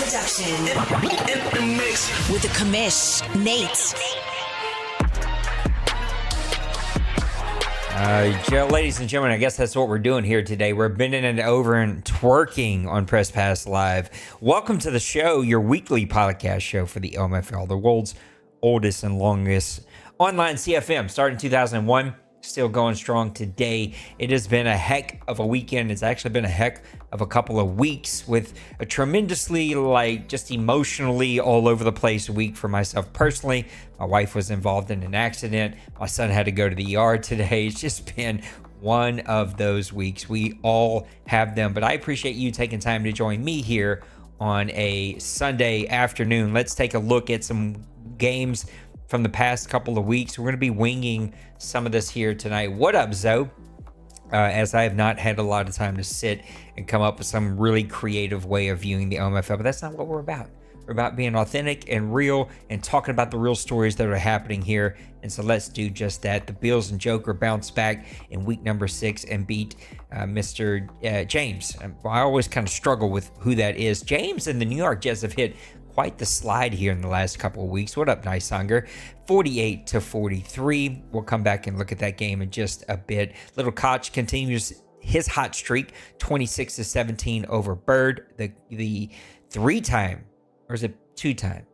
production. In the mix. With the Commish, Nate. Ladies and gentlemen, I guess that's what we're doing here today. We're bending it over and twerking on Press Pass Live. Welcome to the show, your weekly podcast show for the OMFL, the world's oldest and longest online CFM. Started in 2001, still going strong today. It has been a heck of a weekend. It's actually been a heck of a couple of weeks with a tremendously, just emotionally all over the place week for myself personally. My wife was involved in an accident. My son had to go to the ER today. It's just been one of those weeks. We all have them, but I appreciate you taking time to join me here on a Sunday afternoon. Let's take a look at some games from the past couple of weeks. We're going to be winging some of this here tonight. What up, Zoe? As I have not had a lot of time to sit and come up with some really creative way of viewing the OMFL, but that's not what we're about. We're about being authentic and real and talking about the real stories that are happening here. And so let's do just that. The Bills and Joker bounced back in week number 6 and beat Mr. James. I always kind of struggle with who that is. James and the New York Jets have hit quite the slide here in the last couple of weeks. What up, Nice Hunger? 48-43. We'll come back and look at that game in just a bit. Little Koch continues his hot streak, 26-17 over Bird, the three-time, or is it two-time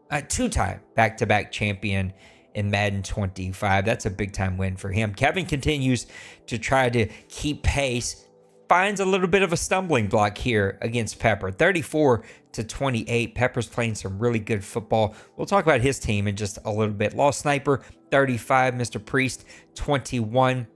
back-to-back champion in Madden 25. That's a big-time win for him. Kevin continues to try to keep pace. Finds a little bit of a stumbling block here against Pepper. 34-28. Pepper's playing some really good football. We'll talk about his team in just a little bit. Lost Sniper, 35. Mr. Priest, 21.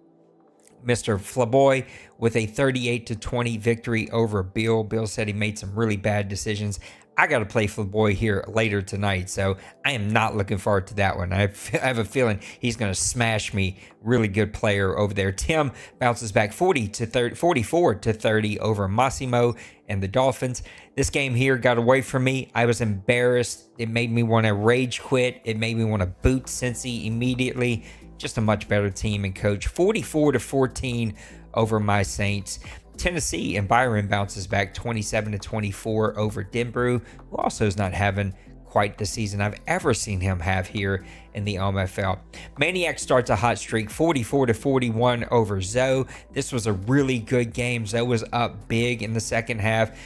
Mr. Flaboy with a 38-20 victory over Bill. Bill said he made some really bad decisions. I got to play Flaboy here later tonight, so I am not looking forward to that one. I have a feeling he's going to smash me. Really good player over there. Tim bounces back 44-30 over Massimo and the Dolphins. This game here got away from me. I was embarrassed. It made me want to rage quit. It made me want to boot Cincy immediately. Just a much better team and coach. 44-14 over my Saints. Tennessee and Byron bounces back 27-24 over Denbrew, who also is not having quite the season I've ever seen him have here in the OMFL. Maniac starts a hot streak, 44-41 over Zoe. This was a really good game. Zoe was up big in the second half.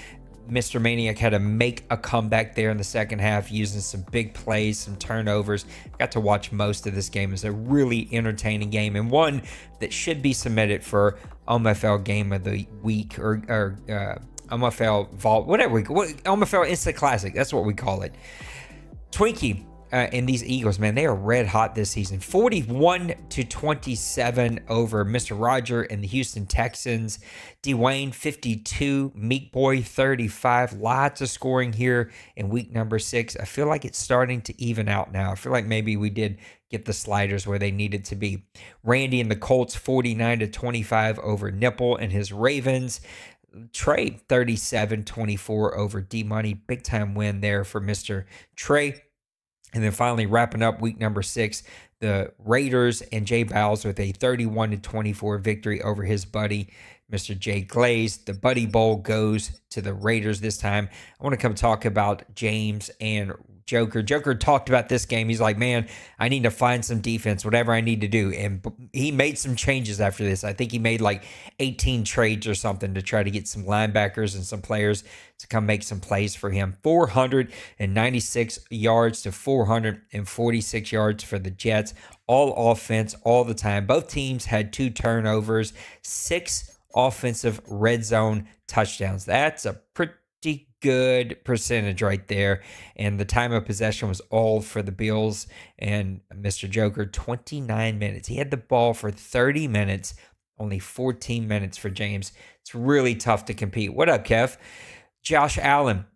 Mr. Maniac had to make a comeback there in the second half using some big plays, some turnovers. Got to watch most of this game. It's a really entertaining game and one that should be submitted for OMFL Game of the Week or OMFL Vault, whatever OMFL Instant Classic. That's what we call it. Twinkie and these Eagles, man, they are red hot this season. 41-27 over Mr. Roger and the Houston Texans. Dwayne 52, Meek Boy 35. Lots of scoring here in week number 6. I feel like it's starting to even out now. I feel like maybe we did get the sliders where they needed to be. Randy and the Colts 49-25 over Nipple and his Ravens. Trey 37-24 over D-Money. Big time win there for Mr. Trey. And then finally wrapping up week number 6, the Raiders and Jay Bowles with a 31-24 victory over his buddy, Mr. Jay Glaze. The Buddy Bowl goes to the Raiders this time. I want to come talk about James and Joker. Joker talked about this game. He's like, man, I need to find some defense, whatever I need to do. And he made some changes after this. I think he made like 18 trades or something to try to get some linebackers and some players to come make some plays for him. 496 yards to 446 yards for the Jets. All offense all the time. Both teams had 2 turnovers, 6 offensive red zone touchdowns. That's a pretty good percentage right there. And the time of possession was all for the Bills and Mr. Joker, 29 minutes. He had the ball for 30 minutes, only 14 minutes for James. It's really tough to compete. What up, Kev? Josh Allen,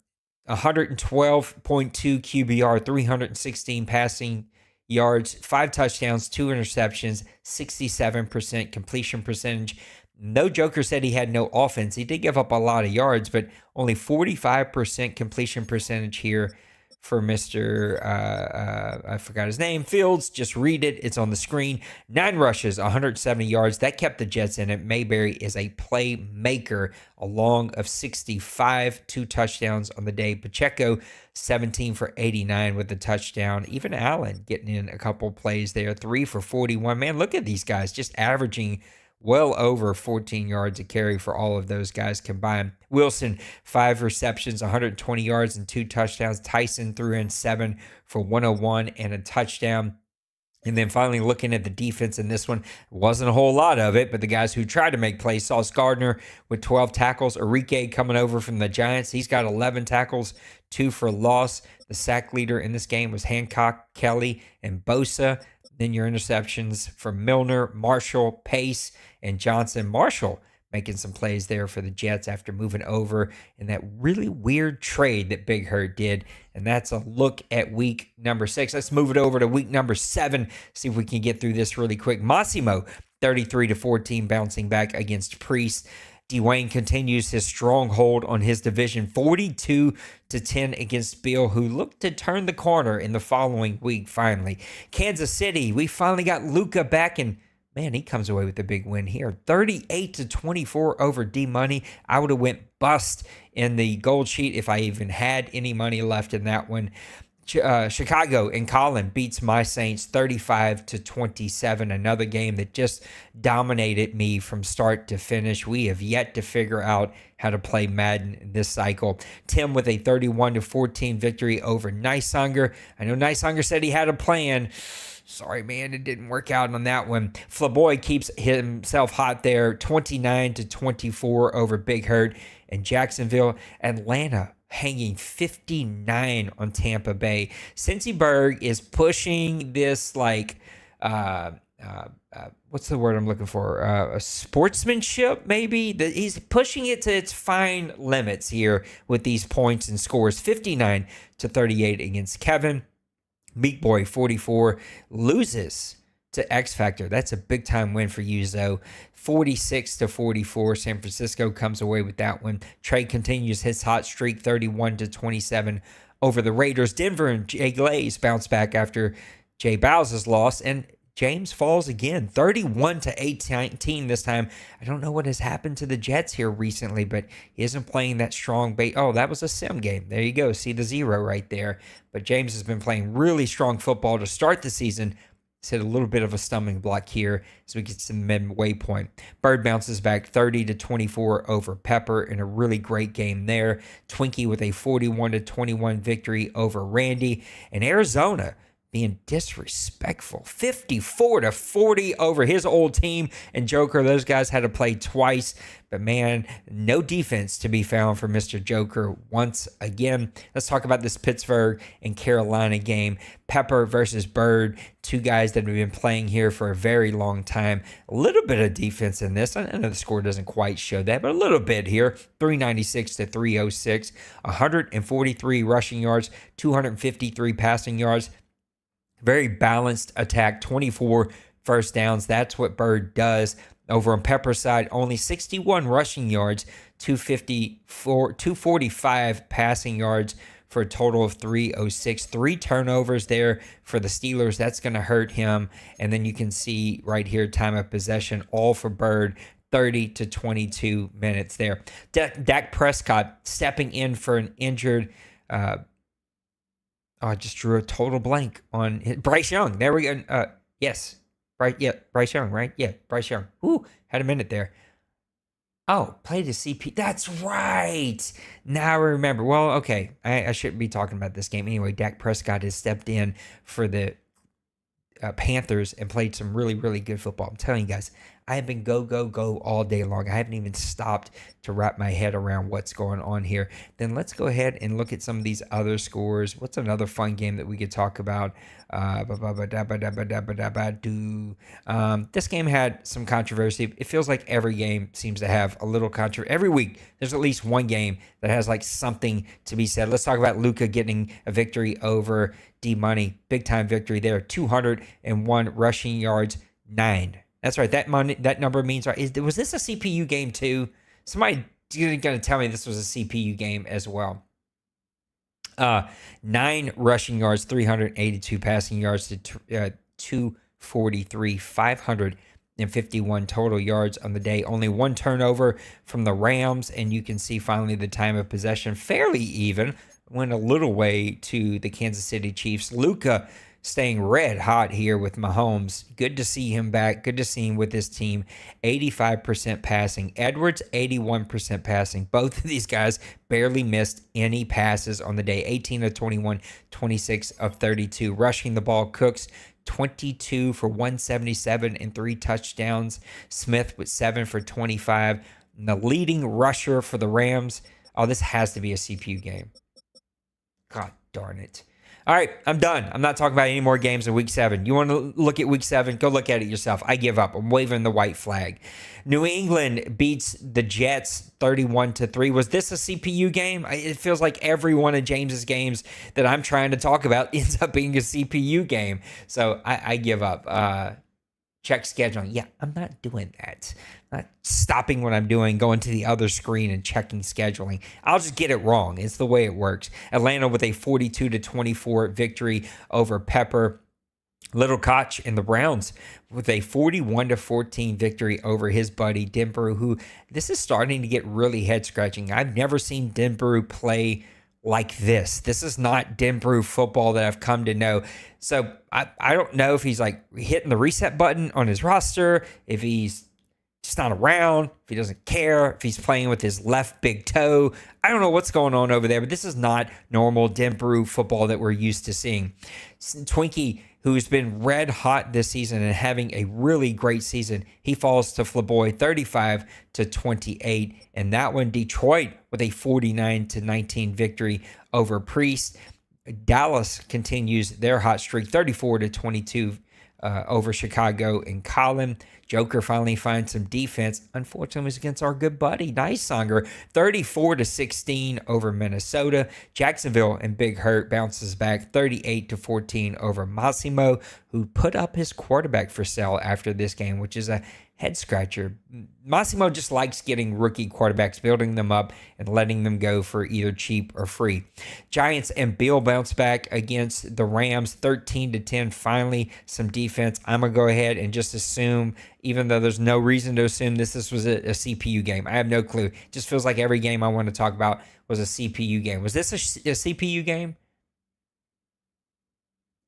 112.2 QBR, 316 passing yards, 5 touchdowns, 2 interceptions, 67% completion percentage. No Joker said he had no offense. He did give up a lot of yards, but only 45% completion percentage here for Mr. I forgot his name, Fields. Just read it. It's on the screen. 9 rushes, 170 yards. That kept the Jets in it. Mayberry is a playmaker, a long of 65, 2 touchdowns on the day. Pacheco, 17 for 89 with the touchdown. Even Allen getting in a couple plays there, 3 for 41. Man, look at these guys just averaging well over 14 yards a carry for all of those guys combined. Wilson, 5 receptions, 120 yards and 2 touchdowns. Tyson threw in 7 for 101 and a touchdown. And then finally looking at the defense in this one, wasn't a whole lot of it, but the guys who tried to make plays, Sauce Gardner with 12 tackles. Enrique coming over from the Giants, he's got 11 tackles, 2 for loss. The sack leader in this game was Hancock, Kelly, and Bosa. Then your interceptions from Milner, Marshall, Pace, and Johnson. Marshall making some plays there for the Jets after moving over in that really weird trade that Big Hurt did. And that's a look at week number 6. Let's move it over to week number 7, see if we can get through this really quick. Massimo, 33-14, bouncing back against Priest. Dwayne continues his stronghold on his division, 42-10 against Bill, who looked to turn the corner in the following week finally. Kansas City, we finally got Luka back, and man, he comes away with a big win here. 38-24 over D-Money. I would have went bust in the gold sheet if I even had any money left in that one. Chicago and Colin beats my Saints 35-27. Another game that just dominated me from start to finish. We have yet to figure out how to play Madden in this cycle. Tim with a 31-14 victory over Nicehunger. I know Nicehunger said he had a plan. Sorry, man, it didn't work out on that one. Flaboy keeps himself hot there, 29-24 over Big Hurt. And Jacksonville, Atlanta hanging 59 on Tampa Bay. Cincy Berg is pushing this what's the word I'm looking for? Sportsmanship, maybe? He's pushing it to its fine limits here with these points and scores. 59-38 against Kevin. Meat Boy, 44, loses to X Factor. That's a big time win for you, Zoe. 46-44. San Francisco comes away with that one. Trey continues his hot streak, 31-27 over the Raiders. Denver and Jay Glaze bounce back after Jay Bowles' loss, and James falls again, 31-18 this time. I don't know what has happened to the Jets here recently, but he isn't playing that strong bait. Oh, that was a sim game. There you go. See the 0 right there. But James has been playing really strong football to start the season. He's hit a little bit of a stumbling block here as we get to the midway point. Bird bounces back 30-24 over Pepper in a really great game there. Twinkie with a 41-21 victory over Randy. And Arizona being disrespectful, 54-40 over his old team. And Joker, those guys had to play twice. But man, no defense to be found for Mr. Joker once again. Let's talk about this Pittsburgh and Carolina game. Pepper versus Bird, 2 guys that have been playing here for a very long time. A little bit of defense in this. I know the score doesn't quite show that, but a little bit here. 396-306, 143 rushing yards, 253 passing yards. Very balanced attack, 24 first downs. That's what Bird does. Over on Pepper's side, only 61 rushing yards, 245 passing yards for a total of 306. 3 turnovers there for the Steelers. That's going to hurt him. And then you can see right here, time of possession, all for Bird. 30-22 minutes there. Dak Prescott stepping in for an injured I just drew a total blank on Bryce Young. There we go. Yes. Bryce Young, right? Yeah, Bryce Young. Ooh, had a minute there. Oh, played a CP. That's right. Now I remember. Well, okay. I shouldn't be talking about this game. Anyway, Dak Prescott has stepped in for the Panthers and played some really, really good football. I'm telling you guys, I have been go all day long. I haven't even stopped to wrap my head around what's going on here. Then let's go ahead and look at some of these other scores. What's another fun game that we could talk about? This game had some controversy. It feels like every game seems to have a little controversy. Every week, there's at least one game that has like something to be said. Let's talk about Luka getting a victory over D-Money. Big time victory there. 201 rushing yards, 9. That's right. That number means right. Was this a CPU game too? Somebody going to tell me this was a CPU game as well. 9 rushing yards, 382 passing yards to 243, 551 total yards on the day. Only 1 turnover from the Rams, and you can see finally the time of possession fairly even. Went a little way to the Kansas City Chiefs. Luka staying red hot here with Mahomes. Good to see him back. Good to see him with this team. 85% passing. Edwards, 81% passing. Both of these guys barely missed any passes on the day. 18 of 21, 26 of 32. Rushing the ball, Cooks, 22 for 177 and 3 touchdowns. Smith with 7 for 25. And the leading rusher for the Rams. Oh, this has to be a CPU game. God darn it. All right, I'm done. I'm not talking about any more games in Week 7. You want to look at Week 7? Go look at it yourself. I give up. I'm waving the white flag. New England beats the Jets 31-3. Was this a CPU game? It feels like every one of James's games that I'm trying to talk about ends up being a CPU game. So I give up. Check scheduling. Yeah, I'm not doing that. Not stopping what I'm doing, going to the other screen and checking scheduling. I'll just get it wrong. It's the way it works. Atlanta with a 42-24 victory over Pepper. Little Koch and the Browns with a 41-14 victory over his buddy Denbrough, who this is starting to get really head-scratching. I've never seen Denbrough play like this. This is not Denbrough football that I've come to know. So I don't know if he's like hitting the reset button on his roster, if he's just not around, if he doesn't care, if he's playing with his left big toe. I don't know what's going on over there, but this is not normal Denbrough football that we're used to seeing. Twinkie, who's been red hot this season and having a really great season, he falls to Flaboy 35-28. And that one, Detroit with a 49-19 victory over Priest. Dallas continues their hot streak, 34-22 over Chicago and Colin. Joker finally finds some defense. Unfortunately, it was against our good buddy, Nicesonger, 34-16 over Minnesota. Jacksonville and Big Hurt bounces back 38-14 over Massimo, who put up his quarterback for sale after this game, which is a head scratcher. Massimo just likes getting rookie quarterbacks, building them up, and letting them go for either cheap or free. Giants and Bill bounce back against the Rams, 13-10. Finally, some defense. I'm going to go ahead and just assume, even though there's no reason to assume this was a CPU game. I have no clue. It just feels like every game I want to talk about was a CPU game. Was this a CPU game?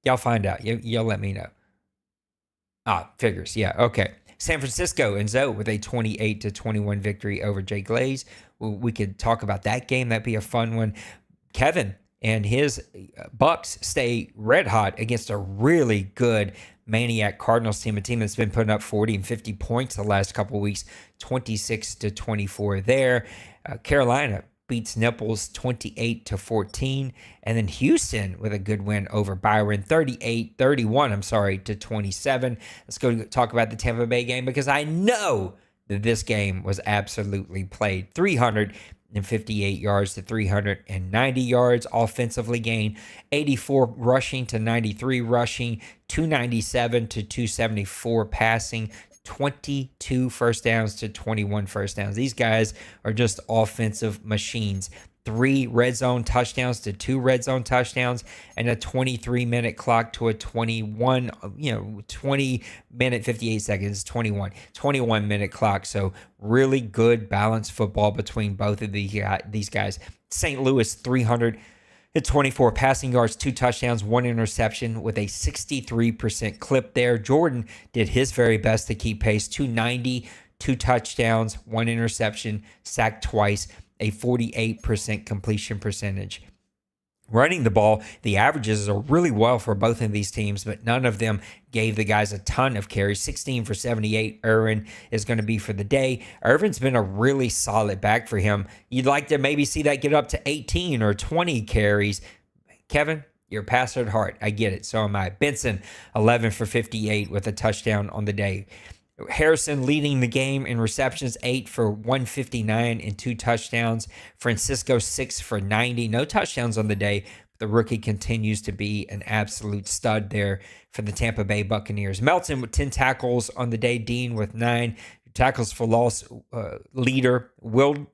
Y'all find out. Y'all let me know. Figures. Yeah, okay. San Francisco and Zoe with a 28-21 victory over Jay Glaze. We could talk about that game. That'd be a fun one. Kevin and his Bucks stay red hot against a really good Maniac Cardinals team, a team that's been putting up 40 and 50 points the last couple of weeks, 26-24 there. Carolina beats Nipples 28-14. And then Houston with a good win over Byron, 31 to 27. Let's go talk about the Tampa Bay game, because I know that this game was absolutely played. 358 yards to 390 yards offensively gained, 84 rushing to 93 rushing, 297 to 274 passing, 22 first downs to 21 first downs. These guys are just offensive machines. 3 red zone touchdowns to 2 red zone touchdowns, and a 23-minute clock to a 20 minute 58 seconds, 21-minute clock. So really good balanced football between both of these guys. St. Louis, 324 passing yards, 2 touchdowns, 1 interception with a 63% clip there. Jordan did his very best to keep pace. 290, 2 touchdowns, 1 interception, sacked twice, a 48% completion percentage. Running the ball, the averages are really well for both of these teams, but none of them gave the guys a ton of carries. 16 for 78, Irvin is going to be for the day. Irvin's been a really solid back for him. You'd like to maybe see that get up to 18 or 20 carries. Kevin, you're a passer at heart. I get it. So am I. Benson, 11 for 58 with a touchdown on the day. Harrison leading the game in receptions, 8 for 159 and 2 touchdowns. Francisco, 6 for 90. No touchdowns on the day. The rookie continues to be an absolute stud there for the Tampa Bay Buccaneers. Melton with 10 tackles on the day. Dean with 9 tackles for loss. Leader, Widmer?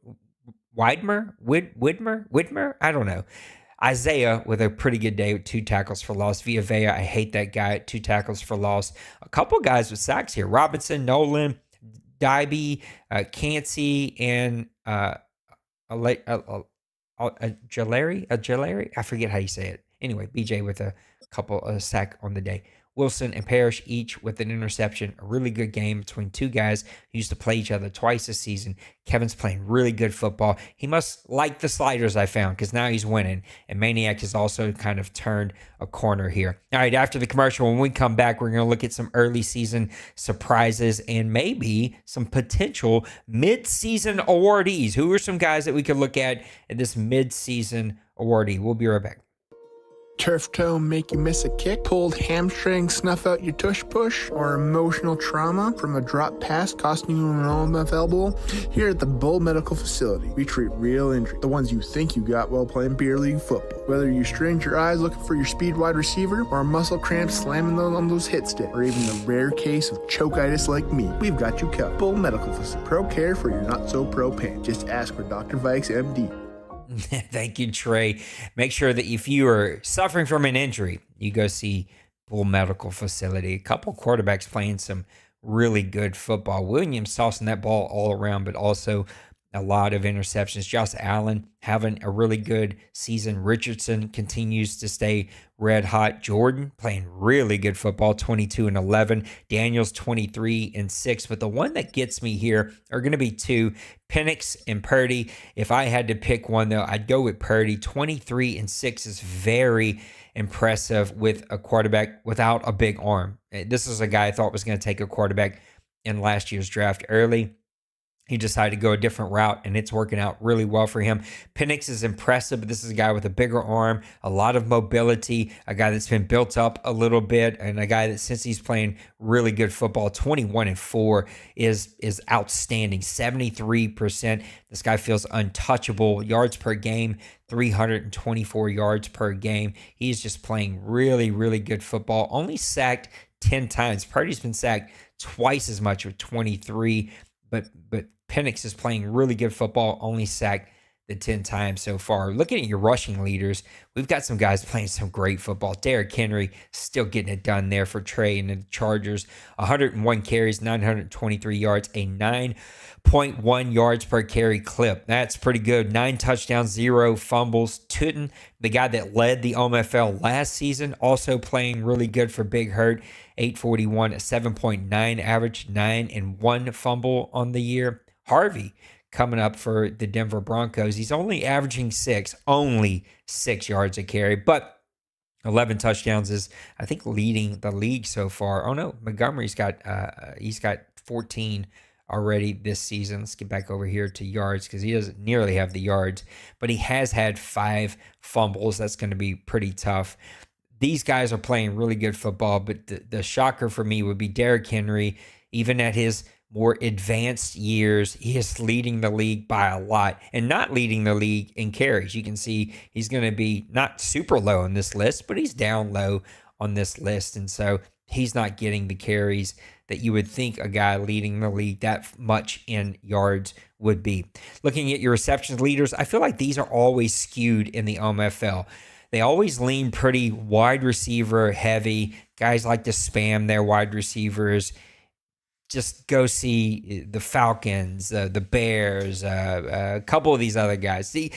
I don't know. Isaiah with a pretty good day with 2 tackles for loss. Villa, I hate that guy at 2 tackles for loss. A couple guys with sacks here. Robinson, Nolan, Dybee, Cansey, and Jalari. I forget how you say it. Anyway, BJ with a couple of sack on the day. Wilson and Parrish each with an interception. A really good game between 2 guys who used to play each other twice this season. Kevin's playing really good football. He must like the sliders I found because now he's winning. And Maniac has also kind of turned a corner here. All right, after the commercial, when we come back, we're going to look at some early season surprises and maybe some potential mid-season awardees. Who are some guys that we could look at in this mid-season awardee? We'll be right back. Turf toe make you miss a kick, pulled hamstring snuff out your tush push, or emotional trauma from a drop pass costing you an OMFL bowl? Here at the Bull Medical Facility, we treat real injuries, the ones you think you got while playing beer league football. Whether you strained your eyes looking for your speed wide receiver, or a muscle cramp slamming on those hit sticks, or even the rare case of chokitis like me, we've got you covered. Bull Medical Facility, pro care for your not so pro pain. Just ask for Dr. Vikes, MD. Thank you, Trey. Make sure that if you are suffering from an injury, you go see Bull Medical Facility. A couple quarterbacks playing some really good football. Williams tossing that ball all around, but also a lot of interceptions. Josh Allen having a really good season. Richardson continues to stay red hot. Jordan playing really good football, 22-11. Daniels 23-6. But the one that gets me here are going to be 2, Penix and Purdy. If I had to pick one, though, I'd go with Purdy. 23-6 is very impressive with a quarterback without a big arm. This is a guy I thought was going to take a quarterback in last year's draft early. He decided to go a different route, and it's working out really well for him. Penix is impressive, but this is a guy with a bigger arm, a lot of mobility, a guy that's been built up a little bit, and a guy that, since he's playing really good football, 21-4 is outstanding. 73%. This guy feels untouchable. Yards per game, 324 yards per game. He's just playing really, really good football. Only sacked 10 times. Purdy's been sacked twice as much with 23, but Penix is playing really good football, only sacked the 10 times so far. Looking at your rushing leaders, we've got some guys playing some great football. Derrick Henry still getting it done there for Trey and the Chargers. 101 carries, 923 yards, a 9.1 yards per carry clip. That's pretty good. 9 touchdowns, 0 fumbles. Tootin, the guy that led the OMFL last season, also playing really good for Big Hurt. 841, a 7.9 average, 9 and 1 fumble on the year. Harvey coming up for the Denver Broncos. He's only averaging 6 yards a carry, but 11 touchdowns is, I think, leading the league so far. Oh no, Montgomery's got 14 already this season. Let's get back over here to yards because he doesn't nearly have the yards, but he has had 5 fumbles. That's going to be pretty tough. These guys are playing really good football, but the shocker for me would be Derrick Henry. Even at his more advanced years, he is leading the league by a lot and not leading the league in carries. You can see he's going to be not super low on this list, but he's down low on this list. And so he's not getting the carries that you would think a guy leading the league that much in yards would be. Looking at your receptions leaders, I feel like these are always skewed in the OMFL. They always lean pretty wide receiver heavy. Guys like to spam their wide receivers. Just go see the Falcons, the Bears, a couple of these other guys. See,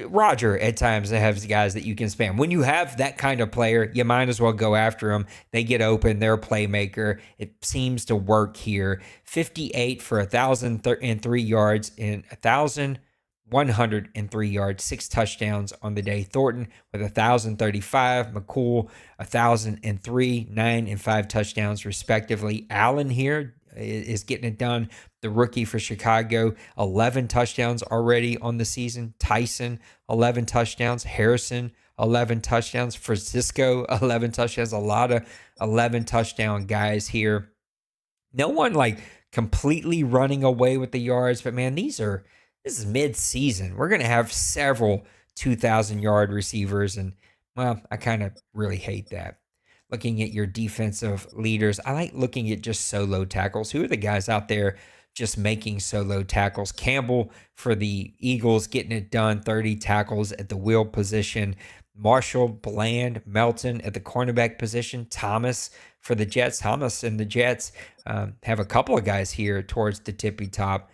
Roger at times has guys that you can spam. When you have that kind of player, you might as well go after them. They get open. They're a playmaker. It seems to work here. 58 for 1,003 yards and 1,103 yards, 6 touchdowns on the day. Thornton with 1,035. McCool 1,003, 9 and 5 touchdowns respectively. Allen here is getting it done. The rookie for Chicago, 11 touchdowns already on the season. Tyson, 11 touchdowns. Harrison, 11 touchdowns. Francisco, 11 touchdowns. A lot of 11 touchdown guys here. No one like completely running away with the yards, but man, this is mid-season. We're going to have several 2,000-yard receivers, and, well, I kind of really hate that. Looking at your defensive leaders, I like looking at just solo tackles. Who are the guys out there just making solo tackles? Campbell for the Eagles getting it done, 30 tackles at the wheel position. Marshall, Bland, Melton at the cornerback position, Thomas for the Jets. Thomas and the Jets have a couple of guys here towards the tippy top.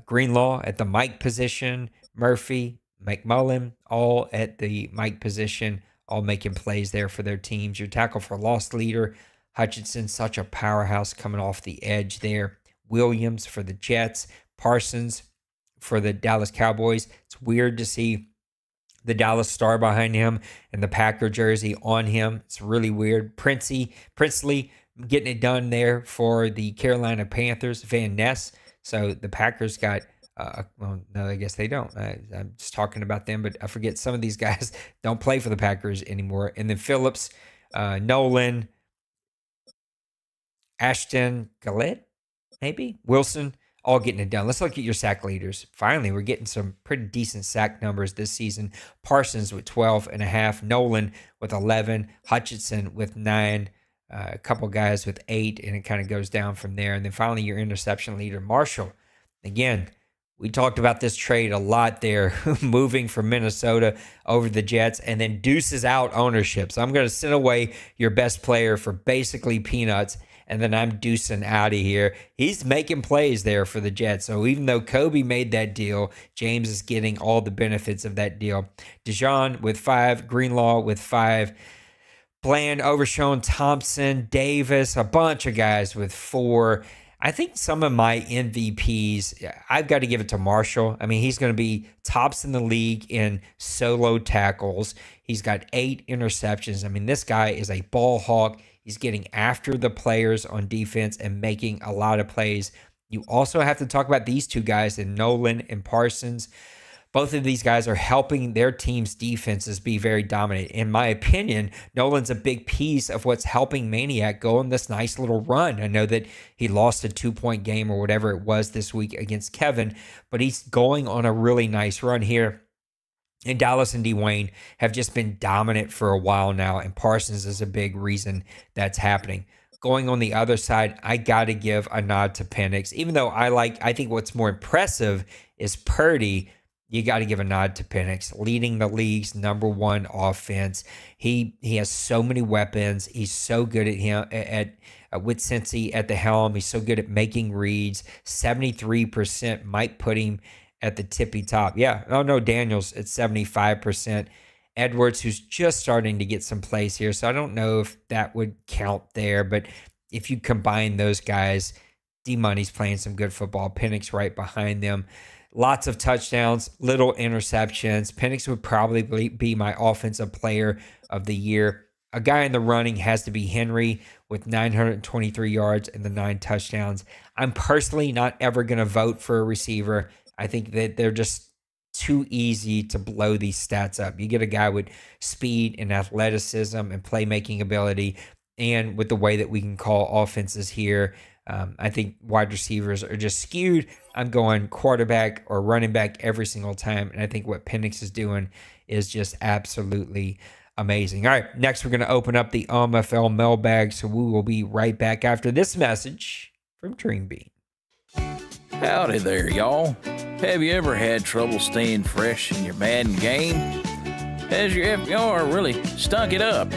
Greenlaw at the Mike position, Murphy, McMullen, all at the Mike position, all making plays there for their teams. Your tackle for loss leader, Hutchinson, such a powerhouse coming off the edge there. Williams for the Jets, Parsons for the Dallas Cowboys. It's weird to see the Dallas star behind him and the Packer jersey on him. It's really weird. Princely getting it done there for the Carolina Panthers. Van Ness. So the Packers got, well, no, I guess they don't. I'm just talking about them, but I forget some of these guys don't play for the Packers anymore. And then Phillips, Nolan, Ashton Gillette, maybe, Wilson, all getting it done. Let's look at your sack leaders. Finally, we're getting some pretty decent sack numbers this season. Parsons with 12.5, Nolan with 11, Hutchinson with 9, a couple guys with 8, and it kind of goes down from there. And then finally, your interception leader, Marshall. Again, we talked about this trade a lot there, moving from Minnesota over the Jets, and then deuces out ownership. So I'm going to send away your best player for basically peanuts, and then I'm deucing out of here. He's making plays there for the Jets. So even though Kobe made that deal, James is getting all the benefits of that deal. Dijon with 5, Greenlaw with 5, Bland, Overshown, Thompson, Davis, a bunch of guys with 4. I think some of my MVPs, I've got to give it to Marshall. I mean, he's going to be tops in the league in solo tackles. He's got 8 interceptions. I mean, this guy is a ball hawk. He's getting after the players on defense and making a lot of plays. You also have to talk about these two guys in Nolan and Parsons. Both of these guys are helping their team's defenses be very dominant. In my opinion, Nolan's a big piece of what's helping Maniac go on this nice little run. I know that he lost a 2-point game or whatever it was this week against Kevin, but he's going on a really nice run here. And Dallas and Dwayne have just been dominant for a while now, and Parsons is a big reason that's happening. Going on the other side, I got to give a nod to Penix. Even though I think what's more impressive is Purdy, you got to give a nod to Penix, leading the league's #1 offense. He has so many weapons. He's so good at him with Cincy at the helm. He's so good at making reads. 73% might put him at the tippy top. Yeah. Oh, no, Daniels at 75%. Edwards, who's just starting to get some plays here. So I don't know if that would count there. But if you combine those guys, D-Money's playing some good football. Penix right behind them. Lots of touchdowns, little interceptions. Penix would probably be my offensive player of the year. A guy in the running has to be Henry with 923 yards and the 9 touchdowns. I'm personally not ever going to vote for a receiver. I think that they're just too easy to blow these stats up. You get a guy with speed and athleticism and playmaking ability, and with the way that we can call offenses here, I think wide receivers are just skewed. I'm going quarterback or running back every single time, and I think what Penix is doing is just absolutely amazing. All right, next we're going to open up the OMFL mailbag, so we will be right back after this message from Dream Bean. Howdy there, y'all. Have you ever had trouble staying fresh in your Madden game? Has your FBR really stunk it up?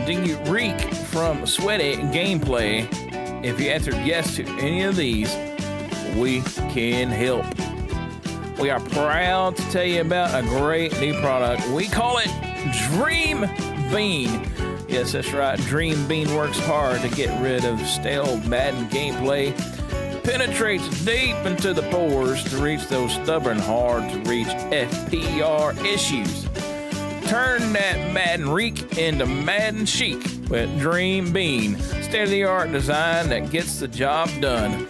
Do you reek from sweaty gameplay? If you answered yes to any of these, we can help. We are proud to tell you about a great new product. We call it Dream Bean. Yes, that's right. Dream Bean works hard to get rid of stale Madden gameplay, penetrates deep into the pores to reach those stubborn, hard-to-reach FPR issues. Turn that Madden reek into Madden chic with Dream Bean. State-of-the-art design that gets the job done.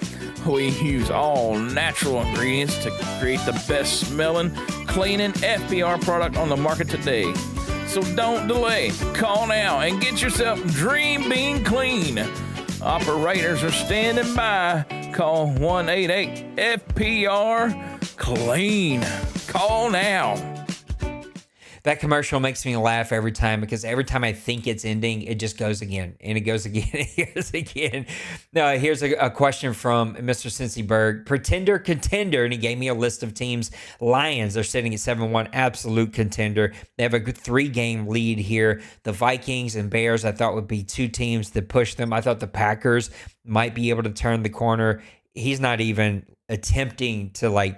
We use all natural ingredients to create the best-smelling, cleaning FPR product on the market today. So don't delay. Call now and get yourself Dream Bean clean. Operators are standing by. Call 188-FPR-CLEAN. Call now. That commercial makes me laugh every time because every time I think it's ending, it just goes again and it goes again and it goes again. Now, here's a question from Mr. Cincyberg. Pretender, contender, and he gave me a list of teams. Lions are sitting at 7-1, absolute contender. They have a good 3-game lead here. The Vikings and Bears, I thought would be 2 teams that push them. I thought the Packers might be able to turn the corner. He's not even attempting to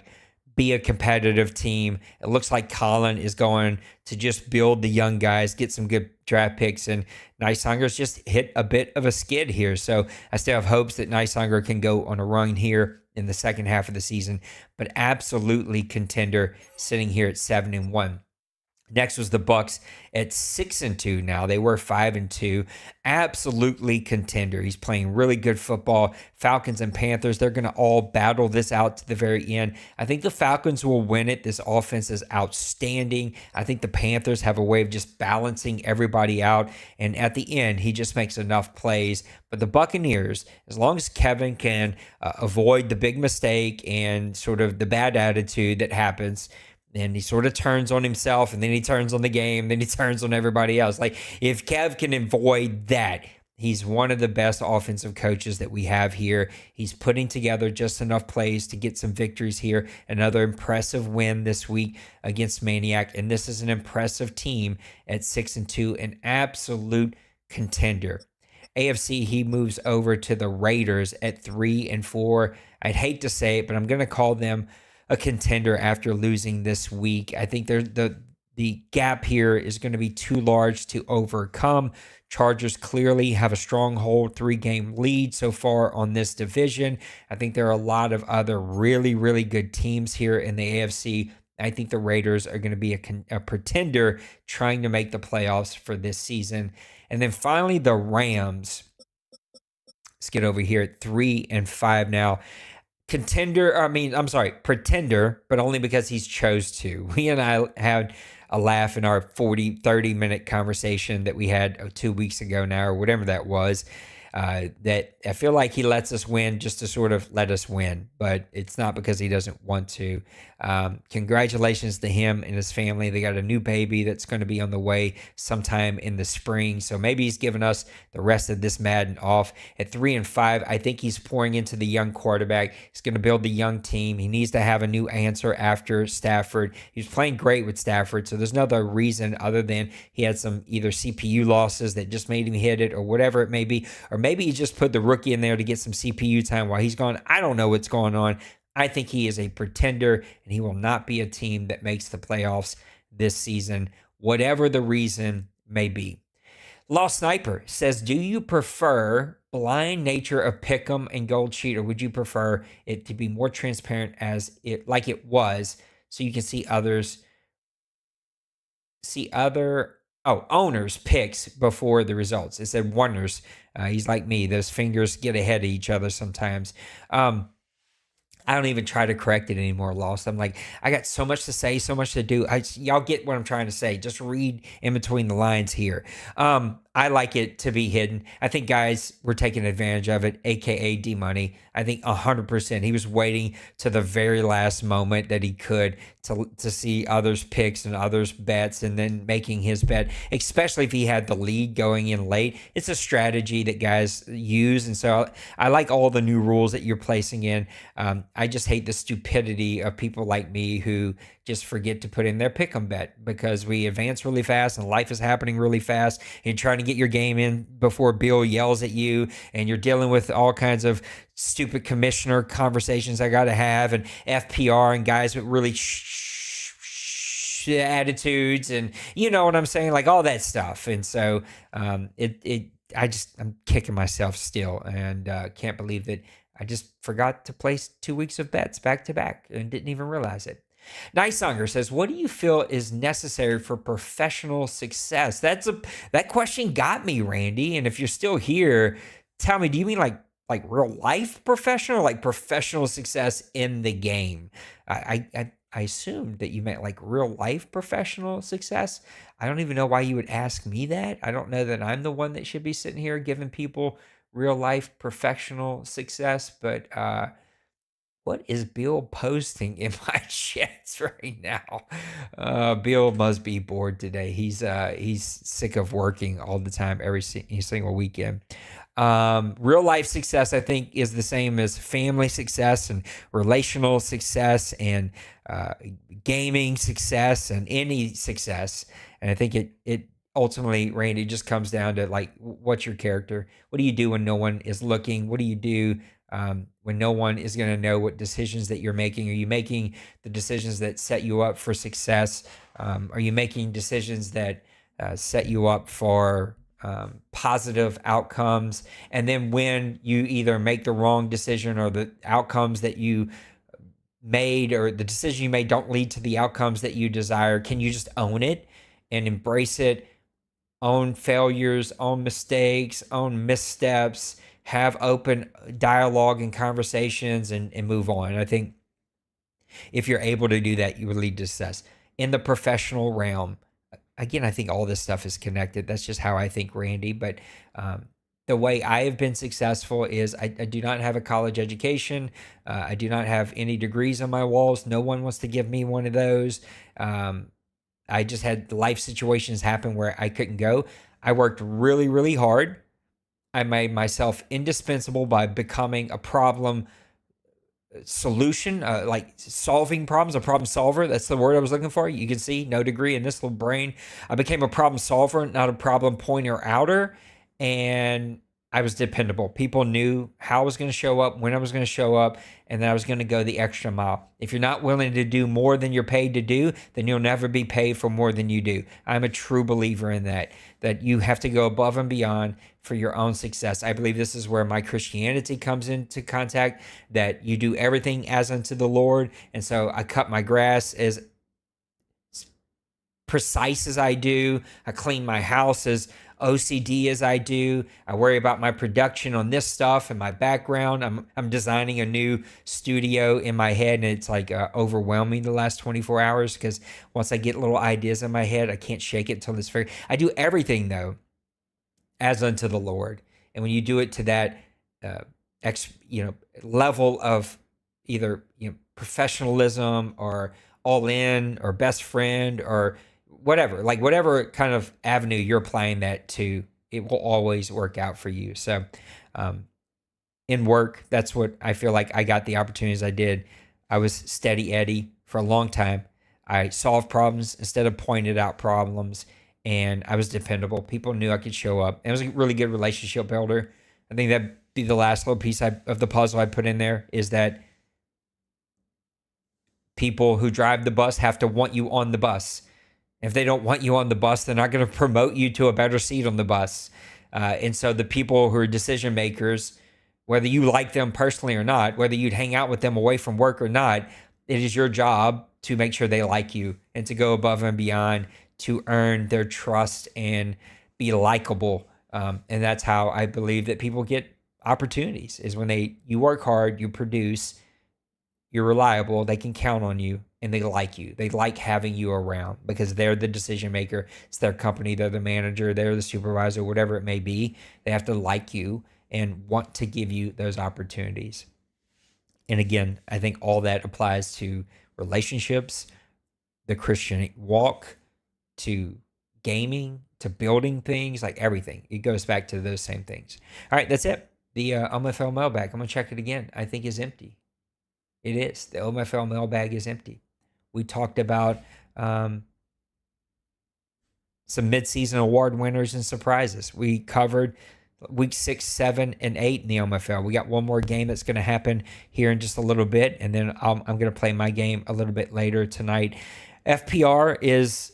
be a competitive team. It looks like Colin is going to just build the young guys, get some good draft picks, and Nighthunger's just hit a bit of a skid here. So I still have hopes that Nicehunger can go on a run here in the second half of the season, but absolutely contender sitting here at 7-1. Next was the Bucks at 6-2. Now they were 5-2. Absolutely contender. He's playing really good football. Falcons and Panthers, they're going to all battle this out to the very end. I think the Falcons will win it. This offense is outstanding. I think the Panthers have a way of just balancing everybody out. And at the end, he just makes enough plays. But the Buccaneers, as long as Kevin can avoid the big mistake and sort of the bad attitude that happens, and he sort of turns on himself, and then he turns on the game, then he turns on everybody else. If Kev can avoid that, he's one of the best offensive coaches that we have here. He's putting together just enough plays to get some victories here. Another impressive win this week against Maniac, and this is an impressive team at 6-2, an absolute contender. AFC, he moves over to the Raiders at 3-4. I'd hate to say it, but I'm going to call them a contender after losing this week. I think the gap here is going to be too large to overcome. Chargers clearly have a stronghold 3-game lead so far on this division. I think there are a lot of other really, really good teams here in the AFC. I think the Raiders are going to be a pretender trying to make the playoffs for this season. And then finally, the Rams. Let's get over here at 3-5 now. Pretender, but only because he's chose to. We and I had a laugh in our 30-minute conversation that we had 2 weeks ago now, or whatever that was, that I feel like he lets us win just to sort of let us win, but it's not because he doesn't want to. Congratulations to him and his family. They got a new baby that's going to be on the way sometime in the spring, so maybe he's giving us the rest of this Madden off. At 3-5, I think he's pouring into the young quarterback. He's going to build the young team. He needs to have a new answer after Stafford. He was playing great with Stafford, so there's no other reason other than he had some either CPU losses that just made him hit it or whatever it may be, or maybe he just put the rookie in there to get some CPU time while he's gone. I don't know what's going on. I think he is a pretender, and he will not be a team that makes the playoffs this season, whatever the reason may be. Lost Sniper says, do you prefer blind nature of Pick'em and Gold Sheet, or would you prefer it to be more transparent like it was, so you can see owners' picks before the results? It said Wonders. He's like me. Those fingers get ahead of each other sometimes. I don't even try to correct it anymore, Lost. I'm like, I got so much to say, so much to do. Y'all get what I'm trying to say. Just read in between the lines here. I like it to be hidden. I think guys were taking advantage of it, a.k.a. D-Money. I think 100%. He was waiting to the very last moment that he could to see others' picks and others' bets and then making his bet, especially if he had the lead going in late. It's a strategy that guys use, and so I like all the new rules that you're placing in. I just hate the stupidity of people like me who just forget to put in their pick'em bet because we advance really fast and life is happening really fast and trying to get your game in before Bill yells at you, and you're dealing with all kinds of stupid commissioner conversations I got to have, and FPR and guys with really attitudes, and you know what I'm saying, like all that stuff. And so I'm kicking myself still, and can't believe that I just forgot to place 2 weeks of bets back to back and didn't even realize it. Nicehunger says, what do you feel is necessary for professional success? That question got me, Randy. And if you're still here, tell me, do you mean like real life professional, like professional success in the game? I assumed that you meant like real life professional success. I don't even know why you would ask me that. I don't know that I'm the one that should be sitting here giving people real life professional success, but What is Bill posting in my chats right now? Bill must be bored today. He's sick of working all the time, every single weekend. Real life success, I think, is the same as family success and relational success and gaming success and any success. And I think it ultimately, Randy, just comes down to like, what's your character? What do you do when no one is looking? What do you do when no one is going to know what decisions that you're making? Are you making the decisions that set you up for success? Are you making decisions that set you up for positive outcomes? And then when you either make the wrong decision or the outcomes that you made or the decision you made don't lead to the outcomes that you desire, can you just own it and embrace it? Own failures, own mistakes, own missteps, have open dialogue and conversations and move on. And I think if you're able to do that, you will lead to success. In the professional realm, again, I think all this stuff is connected. That's just how I think, Randy. But the way I have been successful is I do not have a college education. I do not have any degrees on my walls. No one wants to give me one of those. I just had life situations happen where I couldn't go. I worked really, really hard. I made myself indispensable by becoming a problem solution, like solving problems, a problem solver. That's the word I was looking for. You can see no degree in this little brain. I became a problem solver, not a problem pointer outer. And I was dependable. People knew how I was going to show up, when I was going to show up, and that I was going to go the extra mile. If you're not willing to do more than you're paid to do, then you'll never be paid for more than you do. I'm a true believer in that you have to go above and beyond for your own success. I believe this is where my Christianity comes into contact, that you do everything as unto the Lord. And so I cut my grass as precise as I do. I clean my house as OCD as I do. I worry about my production on this stuff and my background. I'm designing a new studio in my head, and it's like overwhelming the last 24 hours because once I get little ideas in my head, I can't shake it until it's fair. I do everything though as unto the Lord, and when you do it to that level of either professionalism or all in or best friend or whatever kind of avenue you're applying that to, it will always work out for you. So in work, that's what I feel like I got the opportunities I did. I was steady Eddie for a long time. I solved problems instead of pointed out problems, and I was dependable. People knew I could show up. And I was a really good relationship builder. I think that'd be the last little piece of the puzzle I put in there, is that people who drive the bus have to want you on the bus. If they don't want you on the bus, they're not going to promote you to a better seat on the bus. And so the people who are decision makers, whether you like them personally or not, whether you'd hang out with them away from work or not, it is your job to make sure they like you and to go above and beyond to earn their trust and be likable. And that's how I believe that people get opportunities, is when you work hard, you produce, you're reliable, they can count on you, and they like you. They like having you around because they're the decision maker. It's their company. They're the manager. They're the supervisor, whatever it may be. They have to like you and want to give you those opportunities. And again, I think all that applies to relationships, the Christian walk, to gaming, to building things, like everything. It goes back to those same things. All right, that's it. The OMFL mailbag, I'm going to check it again. I think is empty. It is. The OMFL mailbag is empty. We talked about some midseason award winners and surprises. We covered week 6, 7, and 8 in the OMFL. We got one more game that's going to happen here in just a little bit, and then I'm going to play my game a little bit later tonight. FPR is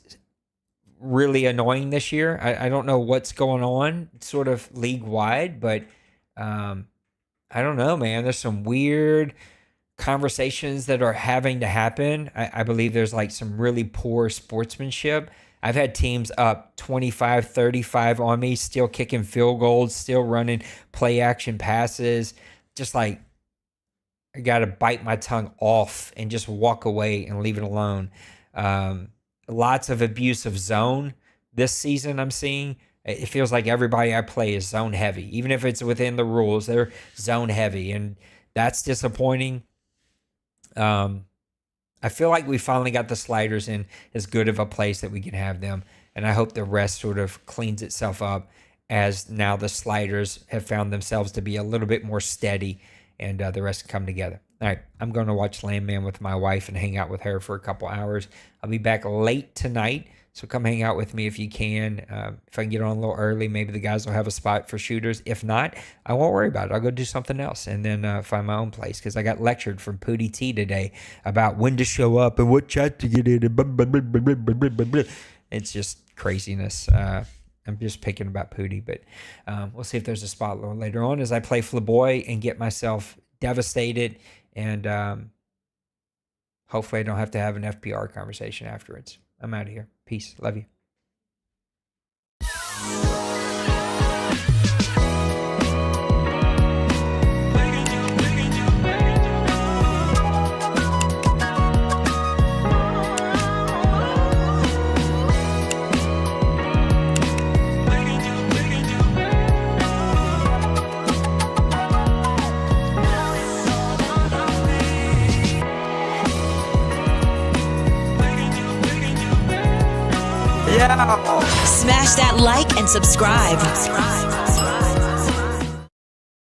really annoying this year. I don't know what's going on sort of league-wide, but I don't know, man. There's some weird conversations that are having to happen. I believe there's like some really poor sportsmanship. I've had teams up 25-35 on me, still kicking field goals, still running play action passes. Just like, I got to bite my tongue off and just walk away and leave it alone. Lots of abuse of zone this season I'm seeing. It feels like everybody I play is zone heavy. Even if it's within the rules, they're zone heavy. And that's disappointing. I feel like we finally got the sliders in as good of a place that we can have them. And I hope the rest sort of cleans itself up as now the sliders have found themselves to be a little bit more steady and the rest come together. All right, I'm going to watch Landman with my wife and hang out with her for a couple hours. I'll be back late tonight, so come hang out with me if you can. If I can get on a little early, maybe the guys will have a spot for shooters. If not, I won't worry about it. I'll go do something else and then find my own place because I got lectured from Pootie T today about when to show up and what chat to get in. It's just craziness. I'm just picking about Pootie, but we'll see if there's a spot a little later on as I play Flaboy and get myself devastated. And hopefully I don't have to have an FPR conversation afterwards. I'm out of here. Peace. Love you. Smash that like and subscribe.